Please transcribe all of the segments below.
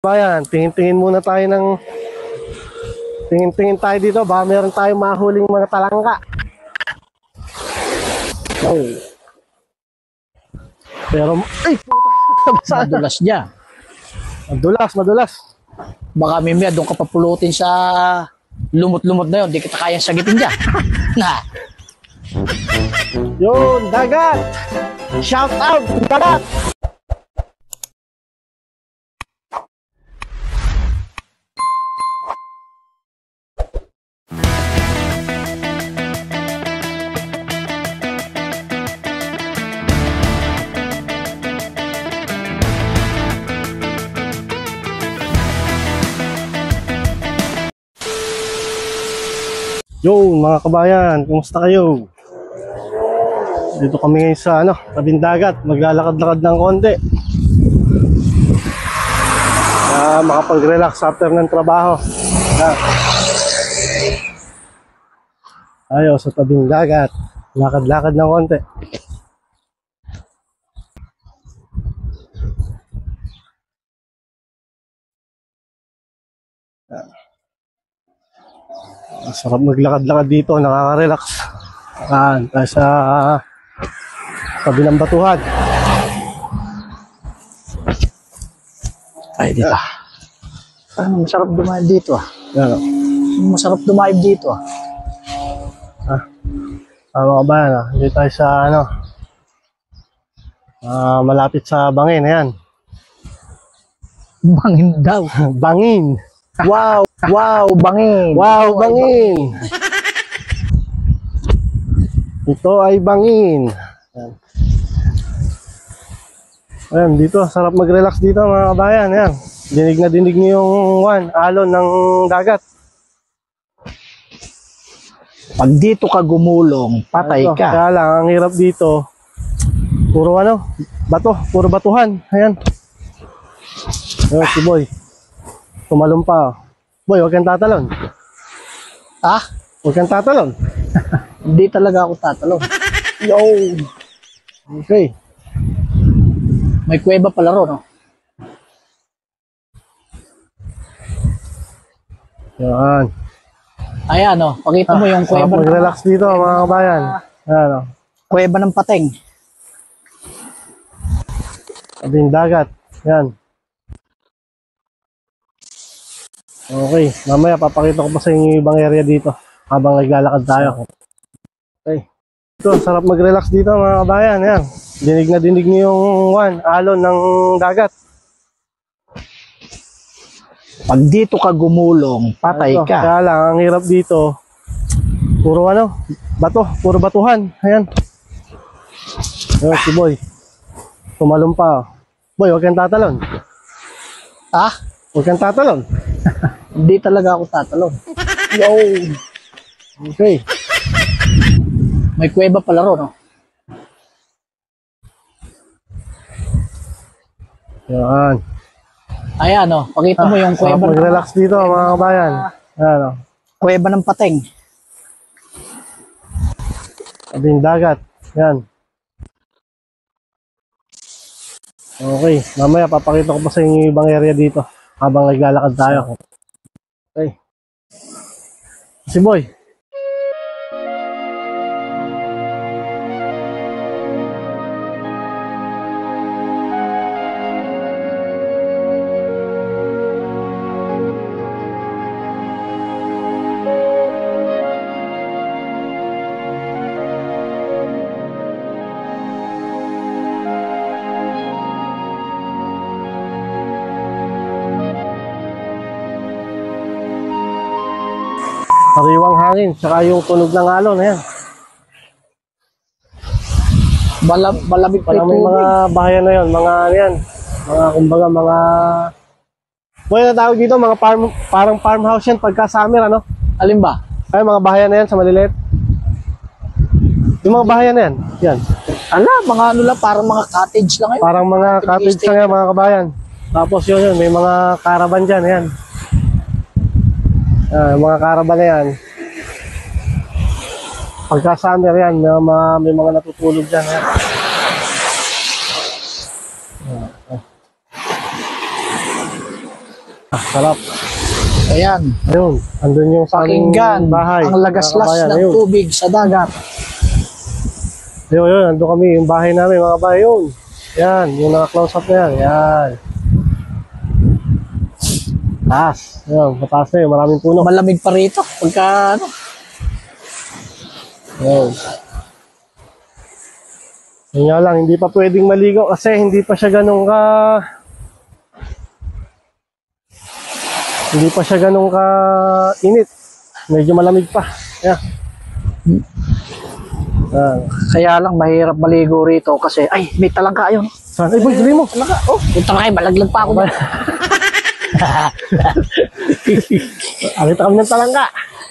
Bayan, tingin-tingin muna tayo ng tingin-tingin tayo dito, baka meron tayong mahuling mga talangka. Oh. Pero ay puta, Madulas niya. madulas. Baka mimya doon ka papulutin sa lumot-lumot na yun, di kita kayang sagitin dyan. Na. Yun, dagat. Shout out, dagat. Yo, mga kabayan, kumusta kayo? Dito kami ngayon sa tabing dagat, maglalakad-lakad ng konti. Makapag-relax after ng trabaho. Tayo sa tabing dagat, lakad-lakad ng konti. Sarap maglakad-lakad dito, nakaka-relax. Tayo sa tabi ng batuhan. Ay, dito. Masarap dumaib dito ah. Yan, Masarap dumaib dito ah. mga kabayan, dito tayo sa malapit sa Bangin, ayan. Bangin daw. Bangin. Wow, bangin. Wow, Bangin. Ito ay Bangin. Ayan, dito, sarap mag-relax dito mga kabayan. Ayan, dinig na dinig niyo yung alon ng dagat. Pag dito ka gumulong, patay ka. Kaya lang, ang hirap dito, puro bato, puro batuhan. Ayan. Ayan, si Boy. Tumalon pa. Boy, huwag kang tatalon. Ah? Huwag kang tatalon. Hindi talaga ako tatalon. Yo! Okay. May kuweba pala ron, no? Yan. Ayan, no? Pakita mo yung kuweba. Mag-relax dito, mga kabayan. Ayan, Kuweba ng Pateng. tabing dagat. Yan. Okay, mamaya papakita ko pa sa inyo yung ibang area dito habang naglalakad tayo. Okay. Ito, sarap mag-relax dito mga kabayan. Yan. Dinig na dinig niyo yung alon ng dagat. Pag dito ka gumulong, patay ka. Kaya lang, ang hirap dito, puro bato, puro batuhan. Ayan. Ayan, si Boy. Tumalon pa. Boy, huwag kang tatalon. Ah? Huwag kang tatalon. Hindi talaga ako tatalon. Yo! Okay. May kuweba pala ron, no? Yan. Ayan, no? Pakita mo yung Sarap kuweba. mag-relax dito mga kabayan. Ayan, Kuweba ng Pateng. tabing dagat. Yan. Okay, mamaya papakita ko pa sa inyo yung ibang area dito habang naglalakad tayo. Okay. Si Boy. Sariwang hangin, saka yung tunog ng alon, ayan. Malamig pa Parang may mga bahayan na yun, kumbaga Boy, na tawag dito, parang farmhouse yan pagka summer, Alin ba? Ay, mga bahayan na yan sa maliliit. Yung mga bahayan na yan, yan. Mga ano lang, parang mga cottage lang ngayon. Parang mga cottage lang yan, mga kabayan. Tapos yun, may mga caravan dyan, ayan. Mga caravan na yan. Pagka summer yan, may mga natutulog dyan. Ayan. Sarap. Ayan. Ayun, andun yung sa aming Pakinggan bahay. ang lagaslas Mga kabayan, ng ayun. tubig sa dagat. Ayun, andun kami, yung bahay namin, mga kabayan. Yun. Yan, yung naka-close up na yan. Yan. Taas. Ayun, mataas na yun. Maraming puno. Malamig pa rito. Pagka ano. Ayun. Yun nga lang, hindi pa pwedeng maligo kasi hindi pa siya ganun ka... Hindi pa siya ganun ka init. Medyo malamig pa. Ayan. Kaya lang mahirap maligo rito kasi ay may talangka yun. Saan? Ay boy, dali mo. Talangka. Oh, yung talangka malaglag pa ako. Akita kami ng talangka.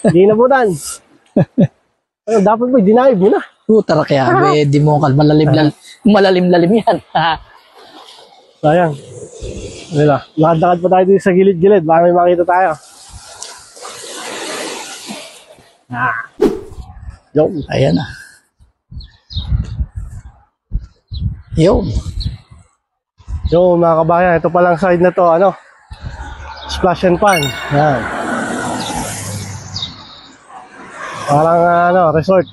Hindi nabutan. Ayun, dapat boy, dinaib mo na. Tara kaya, di mo kal malalim-lalim yan. Sayang. Nila, lakad-lakad pa tayo dito sa gilid-gilid. Baka may makita tayo. Yo. Ayan na. Yun. Yo, mga kabayan, ito palang side na to, ano? Splash and pan. Yan. Parang ano, resort.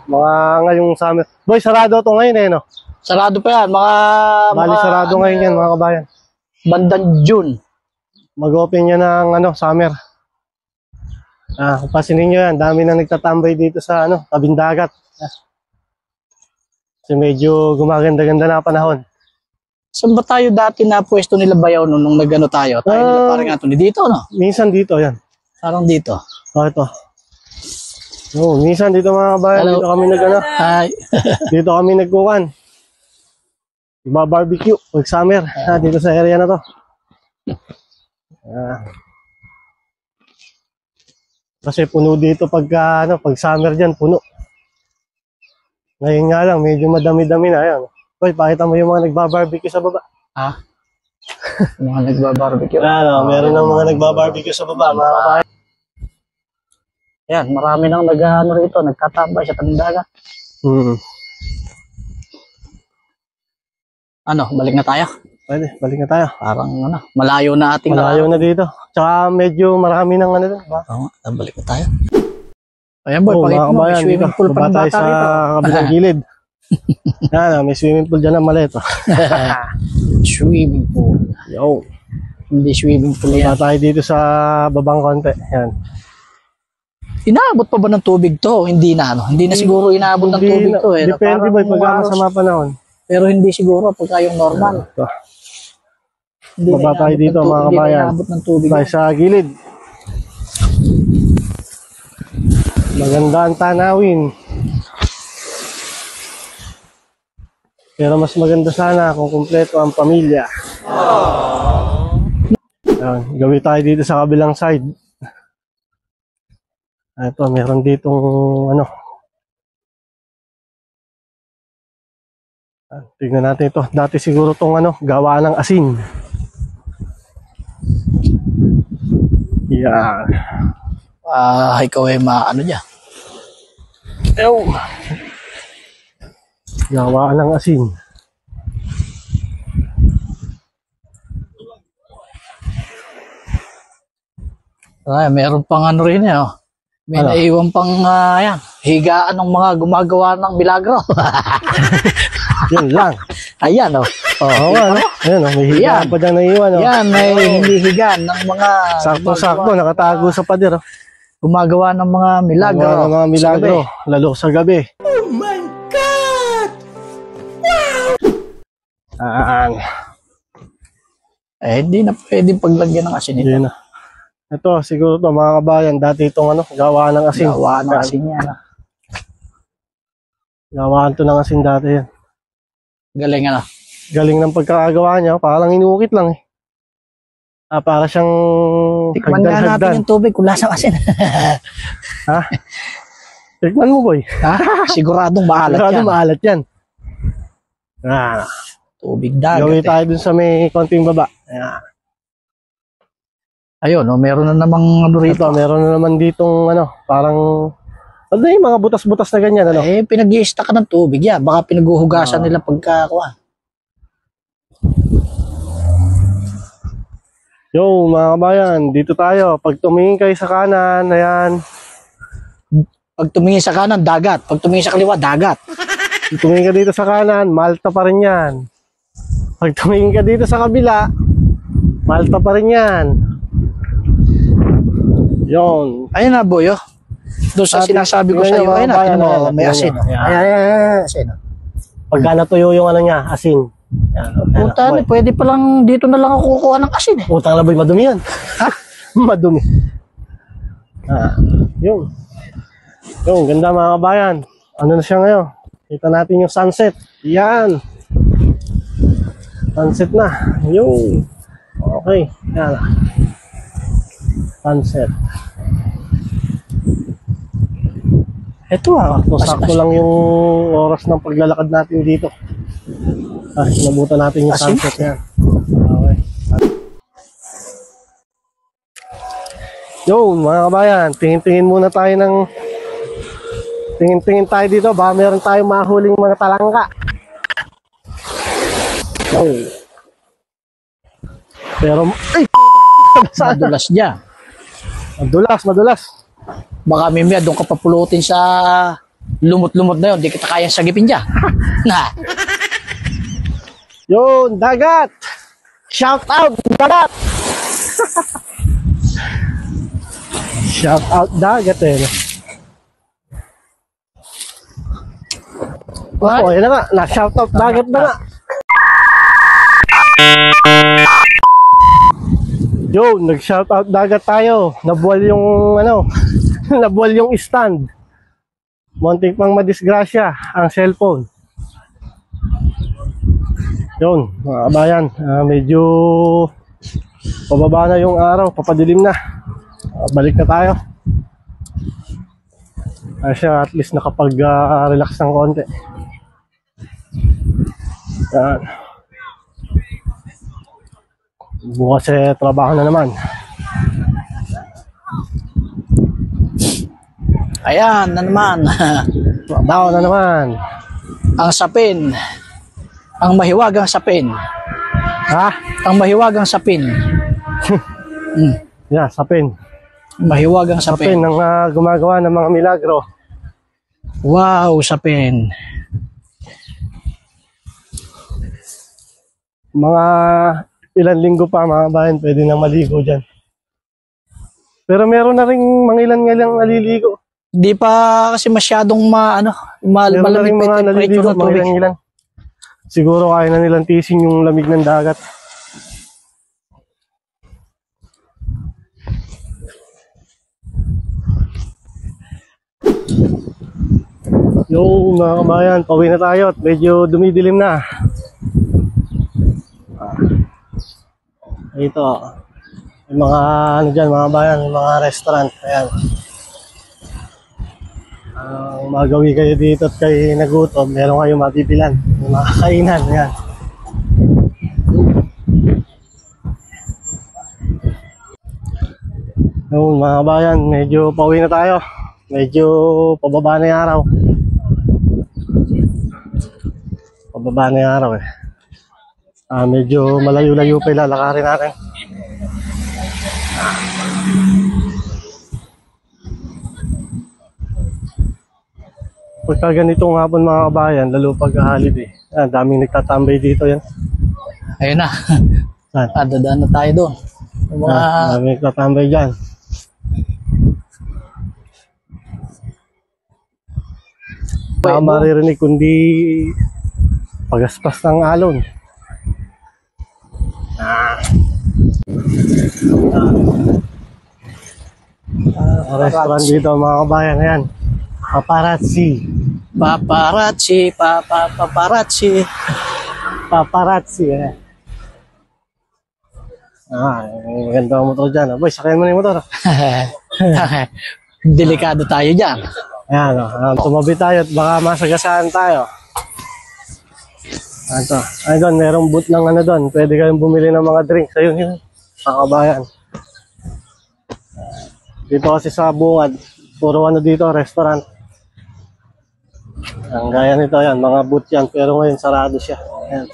Mga ngayong summer. Boy, sarado to ngayon eh, no? Sarado pa yan. Bali, sarado ngayon yan, mga kabayan. Bandang June. Mag-open yan ng ano, summer. Kung pasinin nyo yan, dami na nagtatambay dito sa ano, tabing dagat. Kasi medyo gumaganda-ganda na panahon. Saan ba tayo dati na pwesto nila bayaw nung nagano tayo? Tayo nila parang Anthony dito, no? Minsan dito, yan. Parang dito. Ito. Minsan dito mga kabayan, Hello. dito kami nag-ano, Hi. dito kami nagkukan. Barbecue, pag summer, dito sa area na to. Kasi puno dito pag summer dyan, puno. Ngayon nga lang, medyo madami-dami na. Ayan. Boy, pakita mo yung mga nagbabarbecue sa baba. Ha? Mga nagbabarbecue. Meron ng mga nagbabarbecue sa baba, mga kabayan. Ayan, marami nang nag-ano rito, nagtatambay sa tabing dagat. Ano, balik na tayo? Pwede, balik na tayo. Parang ano, malayo na ating Malayo na dito. Tsaka medyo marami ng ano doon. Oo, balik na tayo. Ayan boy, pakita mga mo, may kabayan, swimming dito. pool pa ng Baba tayo bata sa rito. kabilang gilid. Yan, may swimming pool dyan ng maliit. Swimming pool. Yo. Hindi swimming pool yan. Baba tayo dito sa babang konti. Yan. Inaabot pa ba ng tubig to? Hindi na, ano? Hindi na siguro inaabot ng tubig to. Eh. Depende Parang ba pag masama panahon. pero hindi siguro pagka yung normal. Ito. Hindi Baba tayo dito mga kabayan. Hindi na inaabot ng tubig. Tayo sa gilid. Maganda ang tanawin. Pero mas maganda sana kung kumpleto ang pamilya. Ayan, gawin tayo dito sa kabilang side. Ito, meron ditong ano. Tignan natin ito. Dati siguro tong ano, gawa ng asin. Yan. Ikaw ay maano dyan. Ew. Gawa ng asin. Ay, meron pang ano rin eh. Oh. May Ano? naiwan pang yan, higaan ng mga gumagawa ng milagro. Yun lang. Ayan oh. Oo nga, no? Ayan, may higaan Yan. pa dyan naiwan. Oh. Yan, may hindi higaan ng mga Sakto-sakto, nakatago sa pader. Oh. gumagawa ng mga milagro. Gawa ng mga milagro, sa gabi. lalo sa gabi. Oh my God! Hindi na pwedeng paglagyan ng asin ito. Yun na. Ito, siguro to mga kabayan, dati itong ano, gawa ng asin. Gawa ng asin yan. Gawaan to ng asin dati yan. Galing ano. Galing ng pagkakagawa niya, parang inuukit lang eh. Para siyang Tikman nga natin yung tubig kung lasang asin. Ha? Tikman mo, boy. Ha? Siguradong maalat Sigurado yan. maalat yan. Tubig dagat. Gawin tayo dun sa may konting baba. Ayan. Ayun, oh, meron na namang ano rito. Ito, meron na naman ditong ano, parang ano yung mga butas-butas na ganyan, ano? Pinag-i-stack ka ng tubig yan. Baka pinaghuhugasan nila pagkakuha. Yo, mga kabayan, dito tayo. Pag tumingin kayo sa kanan, ayan. Pag tumingin sa kanan, dagat. Pag tumingin sa kaliwa, dagat. Pag tumingin ka dito sa kanan, Malta pa rin yan. Pag tumingin ka dito sa kabila, Malta pa rin yan. Yon. Ayun na, boy, oh. Doon sa sinasabi ko sa iyo, ayun na, tingnan mo, may asin. Oh. Ayan. Asin, oh. Pagka natuyo yung ano niya, asin. Puta, pwede palang dito na lang ako kukuha ng asin, eh. Utang na boy, madumi yan. Ha? Madumi. Yung. Yung, ganda mga kabayan. Ano na siya ngayon? Kita natin yung sunset. Yan. Sunset na. Yung. Okay. Yan. Sunset. Ito, Sakto lang yung oras ng paglalakad natin dito. Nabutan natin yung Asin? sunset yan. Okay. Yo, mga kabayan, tingin-tingin muna tayo ng tingin-tingin tayo dito, baka meron tayong mahuling mga talangka. Yo. Pero, ay! madulas dyan. Madulas. Baka mimya, doon ka papulutin sa lumot-lumot na yun. Di kita kayang sagipin dyan. Na. Yun, dagat! Shout out, dagat! Shout out, dagat eh. What? Oh, yun na nga. Na-shout out, dagat na nga. Yo, nag-shout out dagat tayo. Nabuwal yung ano, nabuwal yung stand. Muntik pang madisgrasya ang cellphone. Yun, mga kabayan, medyo pababa na yung araw, papadilim na. Balik na tayo. Siya at least nakapag-relax ng konti. Yan. Bukas trabaho na naman. Ayan na naman. Trabaho na naman. Ang sapin. Ang mahiwagang sapin. Ha? Ang mahiwagang sapin. Yeah, sapin. Mahiwagang Sapin sapin. ang gumagawa ng mga milagro. Wow, sapin. Mga ilang linggo pa mga bayan, pwede na maligo dyan. Pero meron na rin mga ilan naliligo. Di pa kasi masyadong Meron na malamig rin pa mga yung temperature naliligo, ng mga tubig. ilan. Siguro kaya na nilang tiisin yung lamig ng dagat. Yo mga kabayan, pauwi na tayo at medyo dumidilim na. Ito, yung mga ano dyan mga kabayan, yung mga restaurant. Ayan. Magawi kayo dito at kayo nagutom, meron kayong mabibilan, yung mga kainan. Ayan. Yung mga kabayan, medyo pauwi na tayo. Medyo pababa na yung araw. Pababa na yung araw eh. Medyo malayo-layo pa ilalakarin natin. Pagka ganitong hapon mga kabayan, lalo pag holiday, daming nagtatambay dito yan. Ayun na. Saan? Dadaan na tayo doon. Yung mga Daming nagtatambay dyan. Baka maririnig kundi pagaspas ng alon. Restaurant dito mga kabayan, ayan. Paparazzi. paparazzi. Paparazzi, eh. Maganda ang motor dyan. Boy, sakayan mo na yung motor. Delikado tayo dyan. Ayan, tumabi tayo at baka masagasaan tayo. Ito. Ay doon, merong booth ng ano doon. Pwede kayong bumili ng mga drinks. Ayun yun. Mga kabayan. Dito kasi sa Bungad, puro ano dito, restaurant. Ang gaya nito yan, mga booth yan. Pero ngayon sarado siya. Ayan.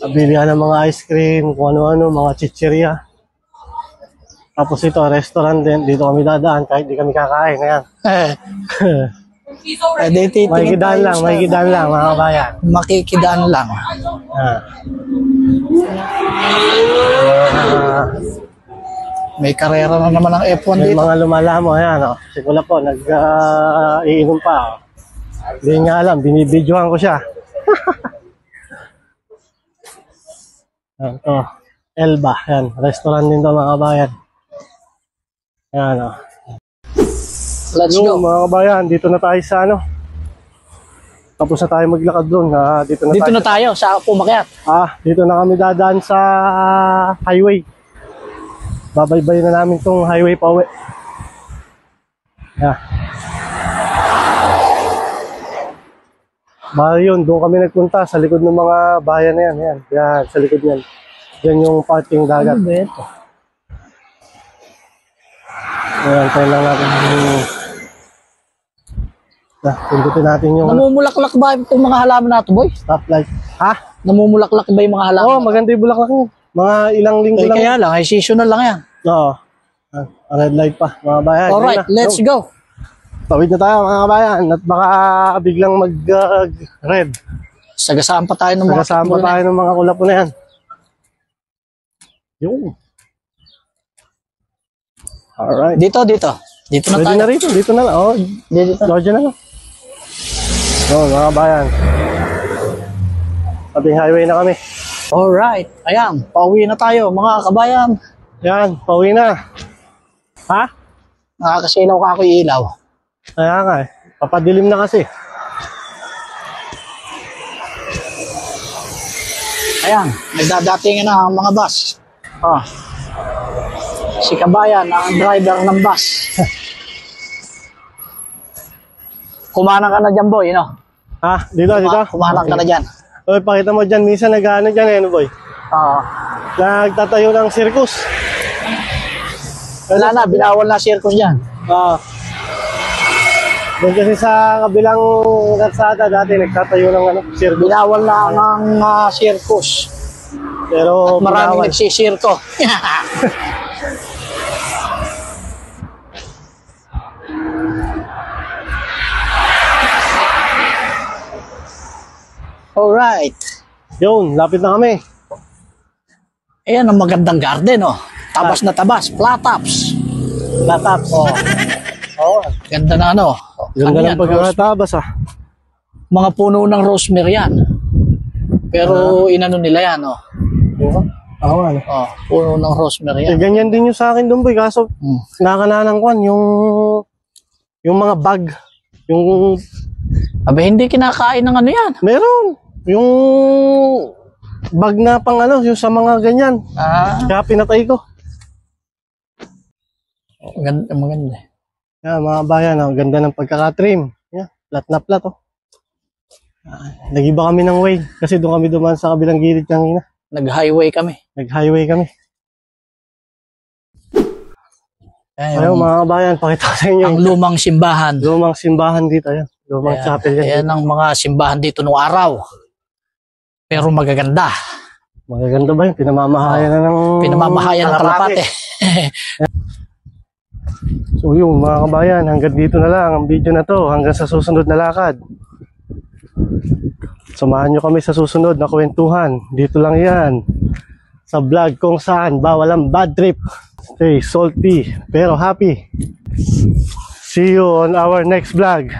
Nabili ka ng mga ice cream, kung ano-ano, mga chichirya. Tapos ito, restaurant din. Dito kami dadaan kahit di kami kakain. Ayan. Makikidaan lang, makikidaan lang mga kabayan. Makikidaan lang. Ah. May karera na naman ng F1 May dito. mga lumalamo. Ayan, oh. Si Kula po, nag-iinom pa. Oh. Hindi nga alam, binibidyohan ko siya. Ayan, to. Elba, ayan. Restaurant din to mga kabayan. Ayan, oh. Let's Yung go. mga kabayan, dito na tayo sa ano. Tapos na tayo maglakad doon. Dito na tayo sa pumakyat. Dito na kami dadaan sa highway. Babaybay na namin tong highway pa uwi. Yeah. Bali yun, doon kami nagpunta sa likod ng mga bayan na yan. Yan, yan sa likod yan. Yan yung parting dagat. Ano ba ito? Ayan, tayo lang natin yung... Pindutin natin yung Namumulaklak ba itong mga halaman nato, boy? stoplight. Namumulaklak ba yung mga halaman? Oo, maganda yung bulaklak niya. Mga ilang linggo lang. Kaya lang, ay seasonal lang yan. Oo. Red light pa, mga bayan. Alright, let's go. Tawid na tayo mga kabayan at baka biglang mag-red. Sagasaan pa tayo ng mga Nagasama tayo ng mga kulapo na yan. Yung. Alright. Dito. Dito na Pwede tayo. na rito. Dito na lang. Dito. Georgia na lang. Mga kabayan. Tabing highway na kami. Alright. Ayan, pauwi na tayo mga kabayan. Yan, pauwi na. Nakakasilaw ka ako yung ilaw. Kaya nga eh. Papadilim na kasi. Ayan, nagdadatingan na ang mga bus. Si Kabayan, ang driver ng bus. Kumanang ka na dyan, boy, no? Dito. Kumanang ka na dyan. Oy, pakita mo dyan. Minsan nag-ano dyan eh, ano boy? Nagtatayo ng circus. Wala na, binawal na circus dyan. Doon kasi sa kabilang kalsada dati nagtatayo ng circus. Binawal na ang circus. Pero Maraming binawal. nagsisirko. Alright. Yun, lapit na kami. Ayan ang magandang garden, oh. Tabas na tabas, flat tops. Lataps. Ganda na ano. Ganda Ano ng pagkakatabas mga puno ng rosemary yan. Pero inano nila yan, oh. Oo, ano. Puno ng rosemary yan. Ganyan din yung sa akin doon boy. Kaso, nakanalang kwan, yung mga bag. Yung, Aba, hindi kinakain ng ano yan. meron. Yung bag na pang yung sa mga ganyan. Kaya pinatay ko. Maganda. Yan, mga bayan, ang ganda ng pagkakatrim. Yan, flat na flat, oh. Nag-iba kami ng way kasi doon kami dumaan sa kabilang gilid kanina. Nag-highway kami. Nag-highway kami. Ayan, Ayun, mga kabayan, pakita ko sa inyo. ang lumang simbahan. Lumang simbahan dito, yan. Lumang chapel yan. Ayan ang mga simbahan dito nung araw. Pero magaganda. Magaganda ba yun? Pinamamahayan na ng... Pinamamahayan ng kalapate. So yung mga kabayan, hanggang dito na lang ang video na to. Hanggang sa susunod na lakad. Samahan nyo kami sa susunod na kwentuhan. Dito lang yan. Sa vlog kung saan bawal ang bad trip. Stay salty pero happy. See you on our next vlog.